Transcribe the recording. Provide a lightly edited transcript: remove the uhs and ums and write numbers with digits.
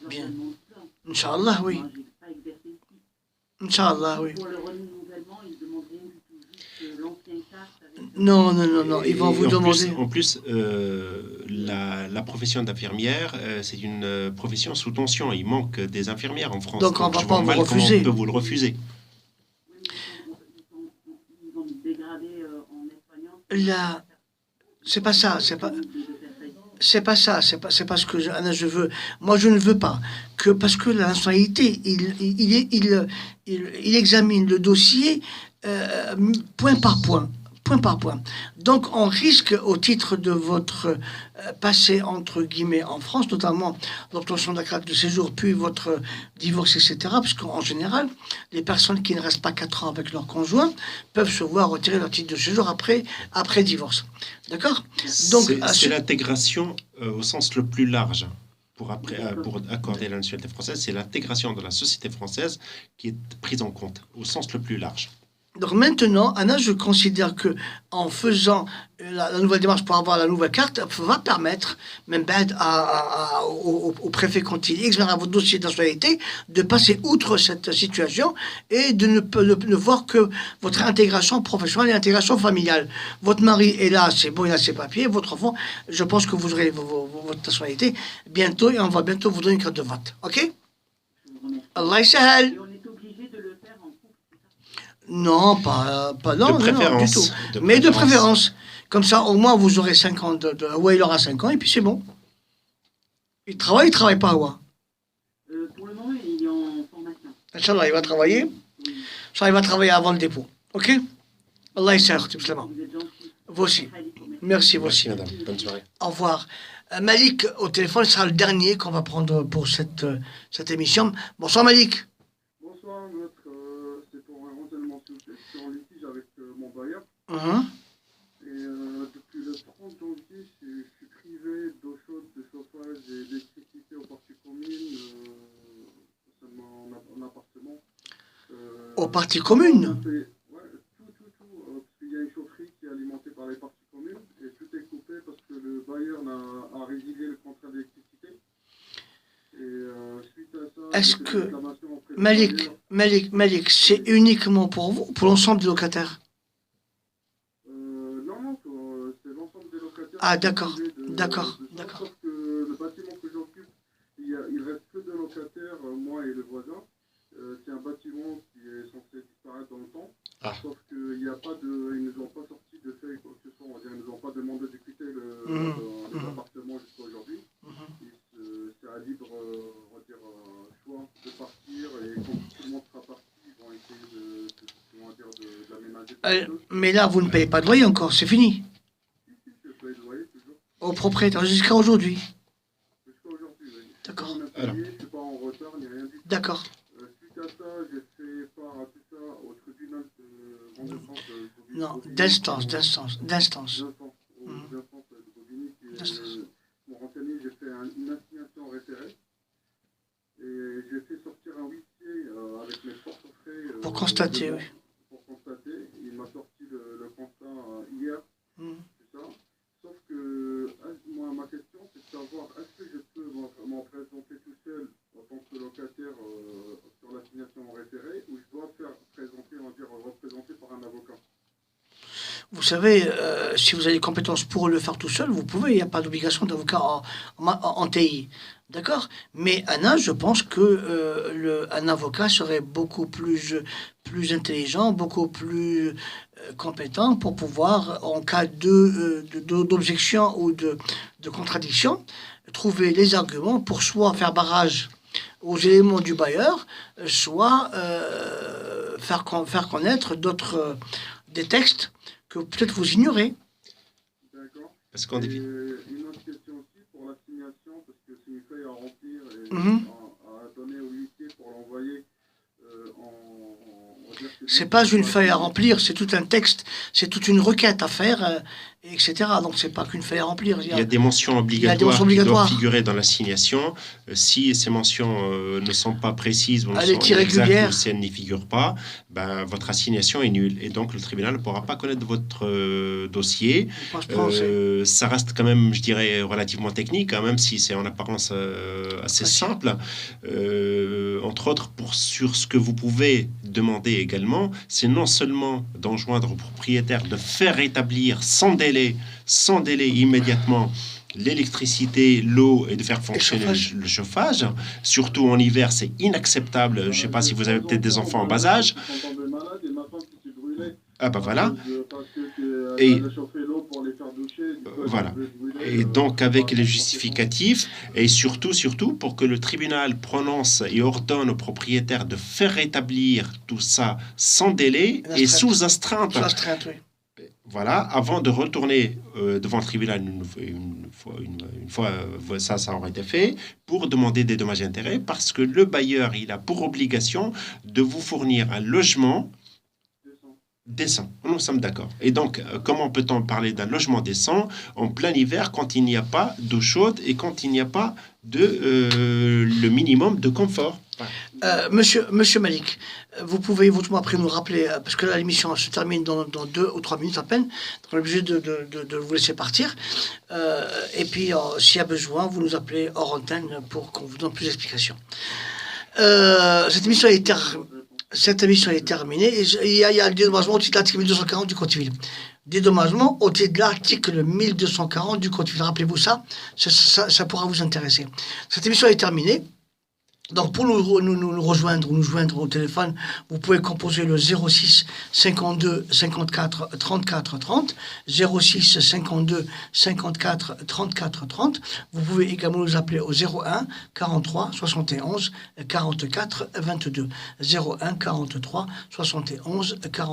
Bien. Inch'Allah, oui. Inch'Allah, oui. Pour le renouvellement, ils ne demandent rien du tout, juste l'ancien carte avec... Non, non, non, non, ils vont vous demander... En plus, la profession d'infirmière, c'est une profession sous tension. Il manque des infirmières en France. Donc on ne va je pas vois vous mal comment refuser. on peut vous le refuser. Oui, ils vont dégrader en espagnol. Là, c'est pas ça, c'est pas... C'est pas ça, c'est pas ce que je veux. Moi, je ne veux pas que parce que la nationalité, il examine le dossier point par point, point par point. Donc, on risque, au titre de votre passé entre guillemets en France, notamment l'obtention de la carte de séjour, puis votre divorce, etc. Parce qu'en général, les personnes qui ne restent pas 4 ans avec leur conjoint peuvent se voir retirer leur titre de séjour après divorce. D'accord? Donc, c'est l'intégration au sens le plus large. Pour accorder la nationalité française, c'est l'intégration de la société française qui est prise en compte au sens le plus large. Donc maintenant, Anna, je considère que en faisant la nouvelle démarche pour avoir la nouvelle carte, va permettre, même au préfet quand il examinera votre dossier de nationalité, de passer outre cette situation et de ne voir que votre intégration professionnelle et intégration familiale. Votre mari est là, c'est bon, il a ses papiers, votre enfant, je pense que vous aurez votre nationalité bientôt et on va bientôt vous donner une carte de vote. Ok? Allah yasahal. Non, non, du tout. Mais de préférence. Comme ça, au moins, vous aurez 5 ans ouais, il aura 5 ans, et puis c'est bon. Il travaille pas, Awa? Pour le moment, il est en formation. Inch'Allah, il va travailler. Ça, il va travailler avant le dépôt. Ok? Allah yasser, vous aussi. Merci, vous aussi. Madame. Bonne soirée. Au revoir. Malik, au téléphone, sera le dernier qu'on va prendre pour cette émission. Bonsoir, Malik. Bonsoir, maître. C'est pour un renseignement sur en litige avec mon bailleur. Et depuis le 30 janvier, je suis privé d'eau chaude, de chauffage et d'électricité aux parties communes, en appartement. Aux parties communes? Oui, tout. Parce qu'il y a une chaufferie qui est alimentée par les parties communes et tout est coupé parce que le bailleur a résilié le contrat d'électricité. Et suite à ça, est-ce que Malik, c'est uniquement pour vous ou pour l'ensemble des locataires? Non, c'est l'ensemble des locataires. Ah, d'accord. Sauf que le bâtiment que j'occupe, il reste que 2 locataires, moi et le voisin. C'est un bâtiment qui est censé disparaître dans le temps. Sauf qu'ils ne nous ont pas sorti de fait quoi que ce soit. Ils ne nous ont pas demandé de quitter les appartements jusqu'à aujourd'hui. C'est à libre choix de partir et quand tout le monde sera parti, ils vont essayer de l'aménager. Mais là, vous ne payez pas de loyer encore, c'est fini. Si, je paye le loyer toujours. Au propriétaire, jusqu'à aujourd'hui. Jusqu'à aujourd'hui, oui. D'accord. Je ne suis pas en retard ni rien du tout. D'accord. Suite à ça, j'ai fait part à tout ça au tribunal de grande instance de Bobigny. Non, d'instance. D'instance de Bobigny qui m'ont renseigné, j'ai fait une assignation référée et j'ai fait sortir un huissier avec mes forces frais. Pour constater, oui. Pour constater, il m'a sorti le constat hier, c'est ça. Sauf que moi, ma question, c'est de savoir est-ce que je peux m'en présenter tout seul en tant que locataire sur l'assignation référée ou je dois représenter par un avocat. Vous savez, si vous avez les compétences pour le faire tout seul, vous pouvez, il n'y a pas d'obligation d'avocat en TI. D'accord? Mais Anna, je pense que un avocat serait beaucoup plus intelligent, beaucoup plus compétent pour pouvoir, en cas d'objection ou de contradiction, trouver les arguments pour soit faire barrage aux éléments du bailleur, soit faire connaître des textes que peut-être vous ignorez. D'accord. Parce qu'on dit... Une autre question aussi pour l'assignation, parce que c'est une feuille à remplir et à donner au huissier pour l'envoyer C'est pas une feuille à remplir, c'est tout un texte, c'est toute une requête à faire, etc. Donc c'est pas qu'une feuille à remplir. Il y a des mentions obligatoires qui doivent figurer dans l'assignation. Si ces mentions ne sont pas précises ou ne sont exactes ou si elles n'y figurent pas, ben, votre assignation est nulle. Et donc le tribunal ne pourra pas connaître votre dossier. Ça reste quand même, je dirais, relativement technique, hein, même si c'est en apparence assez simple. Entre autres, sur ce que vous pouvez demander également, c'est non seulement d'enjoindre au propriétaire de faire établir sans délai immédiatement l'électricité, l'eau et de faire fonctionner le chauffage. Surtout en hiver, c'est inacceptable. Je ne sais pas si vous avez peut-être des enfants en bas âge. Ah ben voilà. Et voilà. Et donc avec les justificatifs et surtout pour que le tribunal prononce et ordonne au propriétaire de faire établir tout ça sans délai et sous astreinte. Sous astreinte, oui. Voilà, avant de retourner devant le tribunal une fois ça aurait été fait, pour demander des dommages et intérêts, parce que le bailleur, il a pour obligation de vous fournir un logement décent. Nous sommes d'accord. Et donc, comment peut-on parler d'un logement décent en plein hiver quand il n'y a pas d'eau chaude et quand il n'y a pas le minimum de confort? Monsieur Malik, vous pouvez éventuellement après nous rappeler, parce que là l'émission se termine dans 2 ou 3 minutes à peine, donc on est obligé de vous laisser partir. Et puis, s'il y a besoin, vous nous appelez hors antenne pour qu'on vous donne plus d'explications. Cette émission est terminée. Et il y a le dédommagement au titre de l'article 1240 du Code civil. Dédommagement au titre de l'article 1240 du Code civil. Rappelez-vous ça pourra vous intéresser. Cette émission est terminée. Donc, pour nous rejoindre ou nous joindre au téléphone, vous pouvez composer le 06 52 54 34 30, 06 52 54 34 30. Vous pouvez également nous appeler au 01 43 71 44 22. 01 43 71 44